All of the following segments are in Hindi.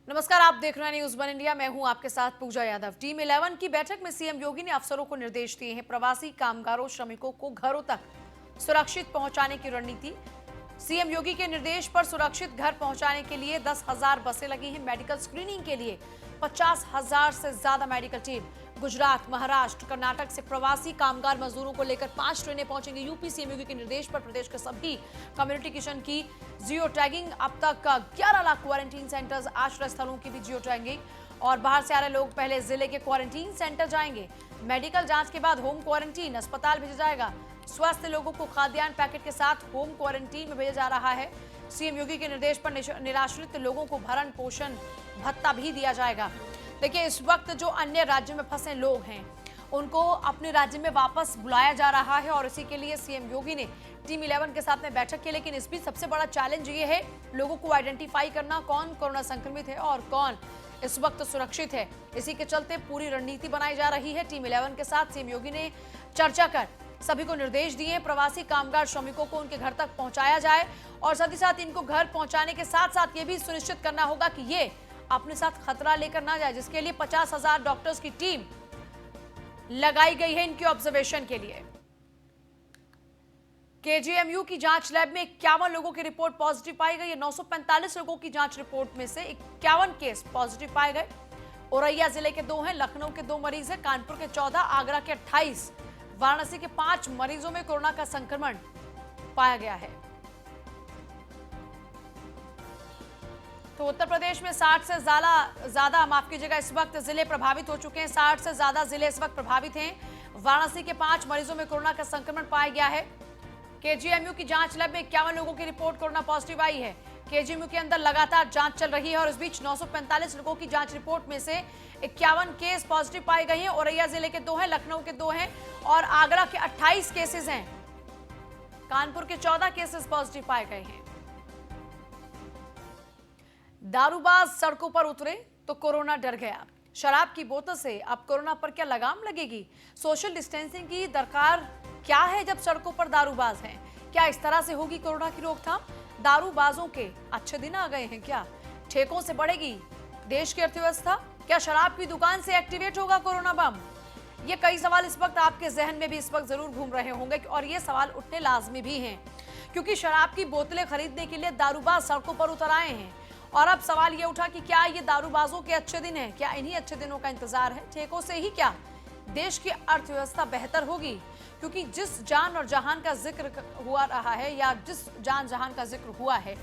नमस्कार, आप देख रहे हैं न्यूज वन इंडिया। मैं हूं आपके साथ पूजा यादव। टीम 11 की बैठक में सीएम योगी ने अफसरों को निर्देश दिए हैं। प्रवासी कामगारों श्रमिकों को घरों तक सुरक्षित पहुंचाने की रणनीति। सीएम योगी के निर्देश पर सुरक्षित घर पहुंचाने के लिए 10,000 बसें लगी हैं। मेडिकल स्क्रीनिंग के लिए 50,000 से ज्यादा मेडिकल टीम गुजरात, महाराष्ट्र, कर्नाटक से प्रवासी कामगार मजदूरों को लेकर 5 ट्रेनें पहुंचेंगी। यूपी सीएम योगी के निर्देश पर प्रदेश के सभी कम्युनिटी किचन की जियो टैगिंग। अब तक 11 लाख क्वारंटीन सेंटर्स, आश्रय स्थलों की भी जियो टैगिंग। और बाहर से आ रहे लोग पहले जिले के क्वारंटीन सेंटर जाएंगे। मेडिकल जांच के बाद होम क्वारंटीन अस्पताल भेजा जाएगा। स्वस्थ लोगों को खाद्यान्न पैकेट के साथ होम क्वारंटीन में भेजा जा रहा है। सीएम योगी के निर्देश पर निराश्रित लोगों को भरण पोषण भत्ता भी दिया जाएगा। देखिए, इस वक्त जो अन्य राज्यों में फंसे लोग हैं उनको अपने राज्य में वापस बुलाया जा रहा है और इसी के लिए सीएम योगी ने टीम 11 के साथ में बैठक की। लेकिन इस बीच सबसे बड़ा चैलेंज ये है लोगों को आइडेंटिफाई करना, कौन कोरोना संक्रमित है और कौन इस वक्त सुरक्षित है। इसी के चलते पूरी रणनीति बनाई जा रही है। टीम 11 के साथ सीएम योगी ने चर्चा कर सभी को निर्देश दिए। प्रवासी कामगार श्रमिकों को उनके घर तक पहुंचाया जाए और साथ ही साथ इनको घर पहुंचाने के साथ साथ ये भी सुनिश्चित करना होगा कि ये अपने साथ खतरा लेकर ना जाए, जिसके लिए 50,000 डॉक्टर्स की टीम लगाई गई है इनके ऑब्जर्वेशन के लिए। केजीएमयू की जांच लैब में 51 लोगों की रिपोर्ट पॉजिटिव पाई गई है। 945 लोगों की जांच रिपोर्ट में से 51 केस पॉजिटिव पाए गए। औरैया जिले के 2 हैं, लखनऊ के 2 मरीज हैं, कानपुर के 14, आगरा के 28, वाराणसी के 5 मरीजों में कोरोना का संक्रमण पाया गया है। तो उत्तर प्रदेश में 60 से ज्यादा माफ कीजिएगा, इस वक्त जिले प्रभावित हो चुके हैं। 60 से ज्यादा जिले इस वक्त प्रभावित हैं। वाराणसी के 5 मरीजों में कोरोना का संक्रमण पाया गया है। केजीएमयू की जांच लैब में 51 लोगों की रिपोर्ट कोरोना पॉजिटिव आई है। केजीएमयू के अंदर लगातार जांच चल रही है और इस बीच 945 लोगों की जांच रिपोर्ट में से 51 केस पॉजिटिव पाए गए हैं। औरैया जिले के 2 हैं, लखनऊ के 2 हैं और आगरा के 28 केसेस हैं। कानपुर के 14 केसेस पॉजिटिव पाए गए हैं। दारूबाज सड़कों पर उतरे तो कोरोना डर गया। शराब की बोतल से अब कोरोना पर क्या लगाम लगेगी? सोशल डिस्टेंसिंग की दरकार क्या है जब सड़कों पर दारूबाज हैं? क्या इस तरह से होगी कोरोना की रोकथाम? दारूबाजों के अच्छे दिन आ गए हैं क्या? ठेकों से बढ़ेगी देश की अर्थव्यवस्था? क्या शराब की दुकान से एक्टिवेट होगा कोरोना बम? ये कई सवाल इस वक्त आपके जहन में भी इस वक्त जरूर घूम रहे होंगे और ये सवाल उठने लाजमी भी हैं, क्योंकि शराब की बोतलें खरीदने के लिए दारूबाज सड़कों पर उतर आए हैं। और अब सवाल ये उठा कि क्या ये दारूबाजों के अच्छे दिन हैं? क्या इन्हीं अच्छे दिनों का इंतजार है? ठेकों से ही क्या देश की अर्थव्यवस्था बेहतर होगी? क्योंकि जिस जान और जहान का जिक्र हुआ रहा है या जिस जान जहान का जिक्र हुआ है,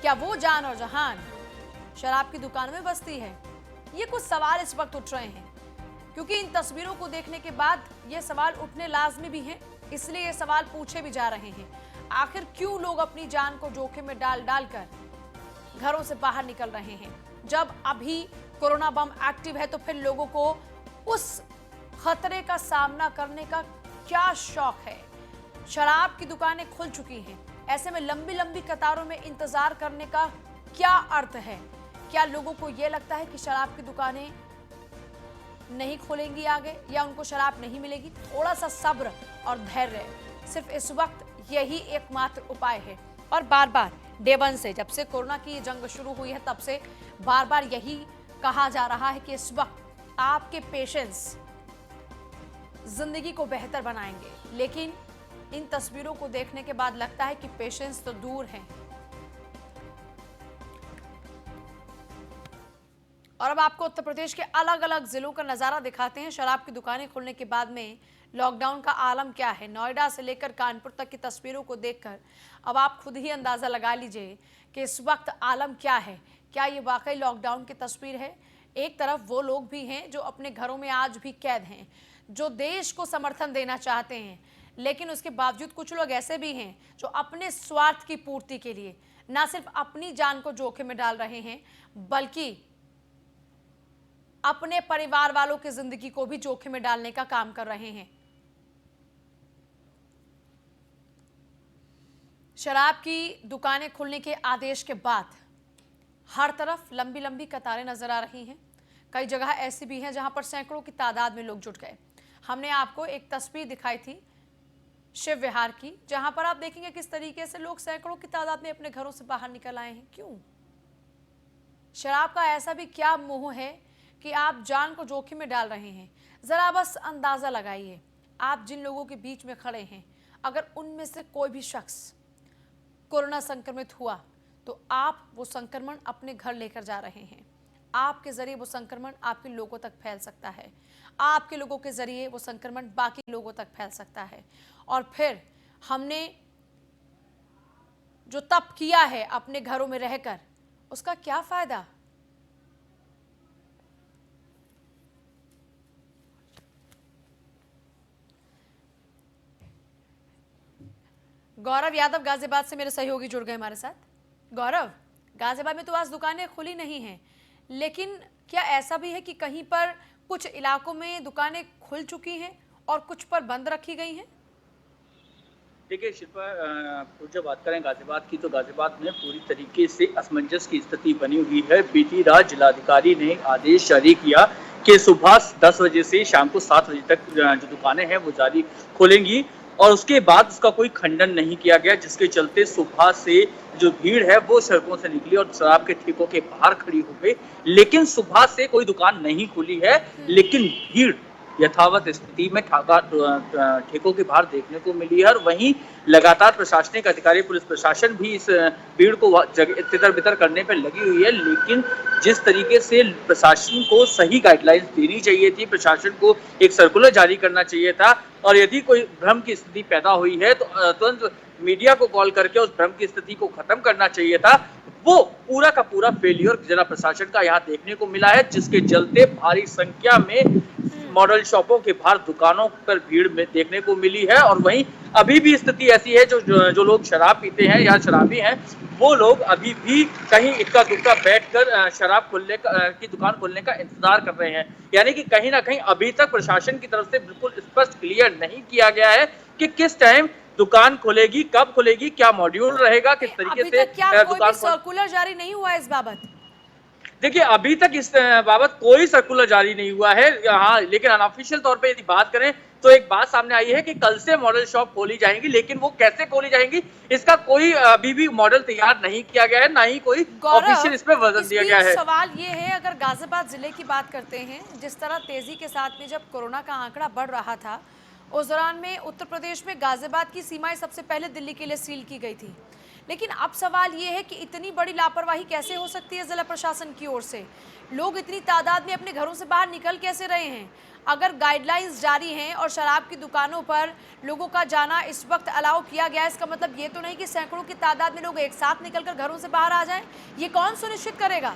क्या वो जान और जहान शराब की दुकान में बसती है? ये कुछ सवाल इस वक्त उठ रहे हैं, क्योंकि इन तस्वीरों को देखने के बाद ये सवाल उठने लाजमी भी हैं, इसलिए ये सवाल पूछे भी जा रहे हैं। आखिर क्यों लोग अपनी जान को जोखिम में डाल कर घरों से बाहर निकल रहे हैं? जब अभी कोरोना बम एक्टिव है तो फिर लोगों को उस खतरे का सामना करने का क्या शौक है? शराब की दुकानें खुल चुकी हैं, ऐसे में लंबी लंबी कतारों में इंतजार करने का क्या अर्थ है? क्या लोगों को यह लगता है कि शराब की दुकानें नहीं खोलेंगी आगे या उनको शराब नहीं मिलेगी? थोड़ा सा सब्र और धैर्य, सिर्फ इस वक्त यही एकमात्र उपाय है। और बार बार डे 1 से, जब से कोरोना की जंग शुरू हुई है, तब से बार बार यही कहा जा रहा है कि इस वक्त आपके पेशेंस जिंदगी को बेहतर बनाएंगे। लेकिन इन तस्वीरों को देखने के बाद लगता है कि पेशेंस तो दूर है। और अब आपको उत्तर प्रदेश के अलग अलग जिलों का नजारा दिखाते हैं। शराब की दुकानें खुलने के बाद में लॉकडाउन का आलम क्या है? नोएडा से लेकर कानपुर तक की तस्वीरों को देखकर अब आप खुद ही अंदाजा लगा लीजिए कि इस वक्त आलम क्या है। क्या ये वाकई लॉकडाउन की तस्वीर है? एक तरफ वो लोग भी हैं जो अपने घरों में आज भी कैद हैं, जो देश को समर्थन देना चाहते हैं, लेकिन उसके बावजूद कुछ लोग ऐसे भी हैं जो अपने स्वार्थ की पूर्ति के लिए न सिर्फ अपनी जान को जोखिम में डाल रहे हैं, बल्कि अपने परिवार वालों की जिंदगी को भी जोखिम में डालने का काम कर रहे हैं। शराब की दुकानें खुलने के आदेश के बाद हर तरफ लंबी लंबी कतारें नजर आ रही हैं। कई जगह ऐसी भी हैं जहां पर सैकड़ों की तादाद में लोग जुट गए। हमने आपको एक तस्वीर दिखाई थी शिव विहार की, जहां पर आप देखेंगे किस तरीके से लोग सैकड़ों की तादाद में अपने घरों से बाहर निकल आए हैं। क्यों? शराब का ऐसा भी क्या मोह है कि आप जान को जोखिम में डाल रहे हैं। जरा बस अंदाजा लगाइए, आप जिन लोगों के बीच में खड़े हैं, अगर उनमें से कोई भी शख्स कोरोना संक्रमित हुआ तो आप वो संक्रमण अपने घर लेकर जा रहे हैं। आपके जरिए वो संक्रमण आपके लोगों तक फैल सकता है, आपके लोगों के जरिए वो संक्रमण बाकी लोगों तक फैल सकता है। और फिर हमने जो तप किया है अपने घरों में रहकर, उसका क्या फायदा। गौरव यादव गाजियाबाद से मेरे सहयोगी जुड़ गए हमारे साथ। गौरव, गाजियाबाद में तो आज दुकानें खुली नहीं हैं, लेकिन क्या ऐसा भी है कि कहीं पर कुछ इलाकों में दुकानें खुल चुकी हैं और कुछ पर बंद रखी गई हैं? देखिए शिल्पा, जब बात करें गाजियाबाद की, तो गाजियाबाद में पूरी तरीके से असमंजस की स्थिति बनी हुई है। बीती रात जिलाधिकारी ने आदेश जारी किया कि सुबह 10 बजे से शाम को 7 बजे तक जो दुकानें हैं वो जारी खोलेंगी, और उसके बाद उसका कोई खंडन नहीं किया गया, जिसके चलते सुबह से जो भीड़ है वो सड़कों से निकली और शराब के ठेकों के बाहर खड़ी हो गई। लेकिन सुबह से कोई दुकान नहीं खुली है, लेकिन भीड़ यथावत स्थिति में ठेकों के बाहर देखने को मिली है। और वहीं लगातार प्रशासनिक अधिकारी, पुलिस प्रशासन भी इस भीड़ को तितर बितर करने पर लगी हुई है। लेकिन जिस तरीके से प्रशासन को सही गाइडलाइंस देनी चाहिए थी, प्रशासन को एक सर्कुलर जारी करना चाहिए था, और यदि कोई भ्रम की स्थिति पैदा हुई है तो तुरंत मीडिया को कॉल करके उस भ्रम की स्थिति को खत्म करना चाहिए था, वो पूरा का पूरा फेलियर जिला प्रशासन का यहाँ देखने को मिला है, जिसके चलते भारी संख्या में मॉडल शॉपों के बाहर दुकानों पर भीड़ में देखने को मिली है। और वहीं अभी भी स्थिति ऐसी है, जो लोग शराब पीते हैं या शराबी हैं, वो लोग अभी भी कहीं इक्का दुक्का बैठकर शराब खोलने की दुकान खोलने का इंतजार कर रहे हैं। यानी कि कहीं ना कहीं अभी तक प्रशासन की तरफ से बिल्कुल स्पष्ट क्लियर नहीं किया गया है कि किस टाइम दुकान खुलेगी, कब खुलेगी, क्या मॉड्यूल रहेगा, किस तरीके अभी से तक क्या कोई भी दुकान। सर्कुलर जारी नहीं हुआ इस बाबत? देखिए अभी तक इस बाबत कोई सर्कुलर जारी नहीं हुआ है। हाँ, लेकिन अनऑफिशियल तौर पे यदि बात करें तो एक बात सामने आई है कि कल से मॉडल शॉप खोली जाएंगी, लेकिन वो कैसे खोली जाएंगी इसका कोई अभी भी मॉडल तैयार नहीं किया गया है, ना ही कोई ऑफिशियल इस पे वर्जन दिया गया है। सवाल ये है, अगर गाजियाबाद जिले की बात करते हैं, जिस तरह तेजी के साथ में जब कोरोना का आंकड़ा बढ़ रहा था, उस दौरान में उत्तर प्रदेश में गाजियाबाद की सीमाएं सबसे पहले दिल्ली के लिए सील की गई थी। लेकिन अब सवाल ये है कि इतनी बड़ी लापरवाही कैसे हो सकती है जिला प्रशासन की ओर से? लोग इतनी तादाद में अपने घरों से बाहर निकल कैसे रहे हैं? अगर गाइडलाइंस जारी हैं और शराब की दुकानों पर लोगों का जाना इस वक्त अलाउ किया गया है, इसका मतलब ये तो नहीं कि सैकड़ों की तादाद में लोग एक साथ निकलकर घरों से बाहर आ जाएं। ये कौन सुनिश्चित करेगा?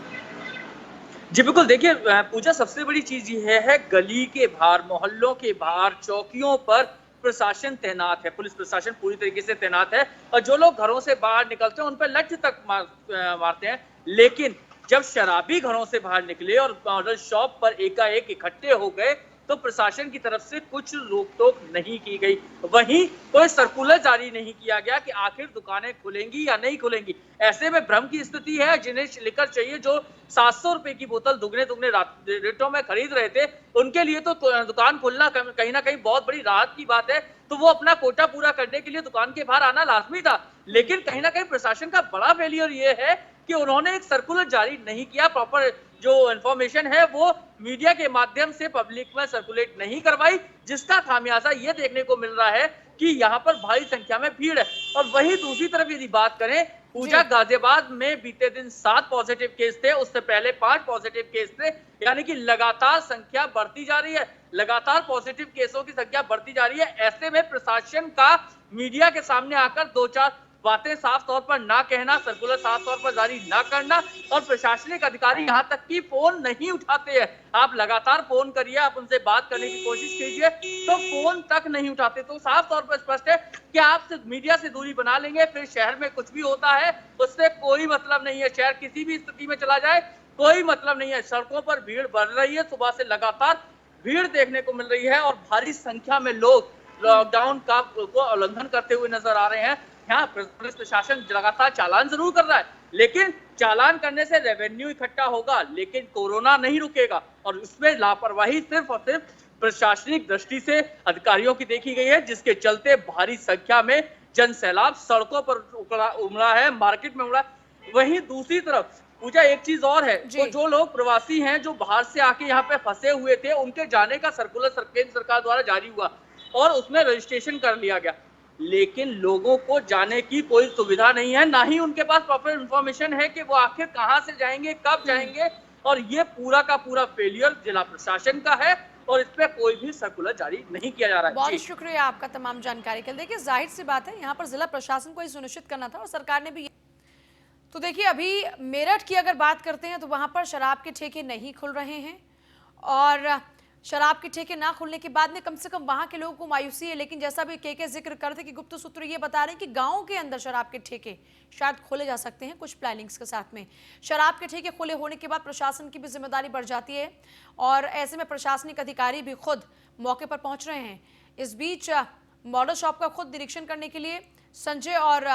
जी बिल्कुल, देखिए पूजा, सबसे बड़ी चीज ये है गली के बाहर, मोहल्लों के बाहर, चौकियों पर प्रशासन तैनात है, पुलिस प्रशासन पूरी तरीके से तैनात है, और जो लोग घरों से बाहर निकलते हैं उन पर लठ तक मारते हैं। लेकिन जब शराबी घरों से बाहर निकले और मॉडल शॉप पर एकाएक इकट्ठे हो गए तो प्रशासन की तरफ से कुछ रोक टोक नहीं की गई। वहीं कोई सर्कुलर जारी नहीं किया गया कि आखिर दुकानें खुलेंगी या नहीं खुलेंगी। ऐसे में भ्रम की स्थिति है। जिन्हें लिकर चाहिए, जो 700 रुपए की बोतल दुगने दुगने रेटों में खरीद रहे थे, उनके लिए तो दुकान खोलना कहीं ना कहीं बहुत बड़ी राहत की बात है, तो वो अपना कोटा पूरा करने के लिए दुकान के बाहर आना लाजमी था। लेकिन कहीं ना कहीं प्रशासन का बड़ा फेलियर ये है कि उन्होंने एक सर्कुलर जारी नहीं किया, प्रॉपर जो इंफॉर्मेशन है वो मीडिया के माध्यम से पब्लिक में सर्कुलेट नहीं करवाई, जिसका खामियाजा ये देखने को मिल रहा है कि यहाँ पर भारी संख्या में भीड़ है। और वहीं दूसरी तरफ यदि बात करें, पूजा, गाजियाबाद में बीते दिन 7 पॉजिटिव केस थे, उससे पहले 5 पॉजिटिव केस थे, यानी कि लगातार संख्या बढ़ती जा रही है, लगातार पॉजिटिव केसों की संख्या बढ़ती जा रही है। ऐसे में प्रशासन का मीडिया के सामने आकर 2-4 बातें साफ तौर पर ना कहना, सर्कुलर साफ तौर पर जारी ना करना, और प्रशासनिक अधिकारी यहाँ तक कि फोन नहीं उठाते हैं। आप लगातार फोन करिए, आप उनसे बात करने की कोशिश कीजिए, तो फोन तक नहीं उठाते। तो साफ तौर पर स्पष्ट है कि आप मीडिया से दूरी बना लेंगे, फिर शहर में कुछ भी होता है उससे कोई मतलब नहीं है। शहर किसी भी स्थिति में चला जाए कोई मतलब नहीं है। सड़कों पर भीड़ बढ़ रही है, सुबह से लगातार भीड़ देखने को मिल रही है, और भारी संख्या में लोग लॉकडाउन का उल्लंघन करते हुए नजर आ रहे हैं। यहाँ पुलिस प्रशासन लगातार चालान जरूर कर रहा है, लेकिन चालान करने से रेवेन्यू इकट्ठा होगा, लेकिन कोरोना नहीं रुकेगा। और इसमें लापरवाही सिर्फ और सिर्फ प्रशासनिक दृष्टि से अधिकारियों की देखी गई है, जिसके चलते भारी संख्या में जन सैलाब सड़कों पर उमड़ा है, मार्केट में उमड़ा। वहीं दूसरी तरफ पूजा एक चीज और है, जी। तो जो लोग प्रवासी हैं, जो बाहर से आके यहाँ पे फंसे हुए थे, उनके जाने का सर्कुलर केंद्र सरकार द्वारा जारी हुआ और उसमें रजिस्ट्रेशन कर लिया गया। लेकिन लोगों को जाने की कोई सुविधा नहीं है, ना ही उनके पास प्रॉपर इन्फॉर्मेशन है कि वो आखिर कहाँ से जाएंगे, कब जाएंगे। और ये पूरा का पूरा फेलियर जिला प्रशासन का है और इस पे कोई भी सर्कुलर जारी नहीं किया जा रहा है। बहुत जी। शुक्रिया आपका तमाम जानकारी के लिए। देखिए, जाहिर सी बात है, यहाँ पर जिला प्रशासन को ये सुनिश्चित करना था और सरकार ने भी। तो देखिए, अभी मेरठ की अगर बात करते हैं तो वहां पर शराब के ठेके नहीं खुल रहे हैं और शराब के ठेके ना खुलने के बाद में कम से कम वहां के लोगों को मायूसी है। लेकिन जैसा भी के जिक्र करते कि गुप्त सूत्र ये बता रहे हैं कि गांव के अंदर शराब के ठेके शायद खोले जा सकते हैं कुछ प्लानिंग्स के साथ में। शराब के ठेके खुले होने के बाद प्रशासन की भी जिम्मेदारी बढ़ जाती है और ऐसे में प्रशासनिक अधिकारी भी खुद मौके पर पहुंच रहे हैं। इस बीच मॉडल शॉप का खुद निरीक्षण करने के लिए संजय और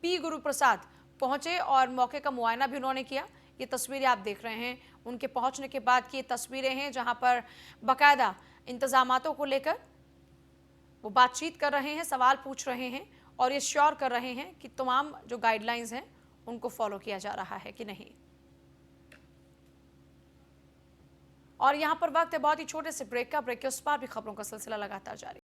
पी गुरु प्रसाद पहुंचे और मौके का मुआयना भी उन्होंने किया। ये तस्वीरें आप देख रहे हैं उनके पहुंचने के बाद की ये तस्वीरें हैं जहां पर बाकायदा इंतजामातों को लेकर वो बातचीत कर रहे हैं, सवाल पूछ रहे हैं और ये श्योर कर रहे हैं कि तमाम जो गाइडलाइंस हैं उनको फॉलो किया जा रहा है कि नहीं। और यहां पर वक्त है बहुत ही छोटे से ब्रेक का। ब्रेक के उस पार भी खबरों का सिलसिला लगातार जारी।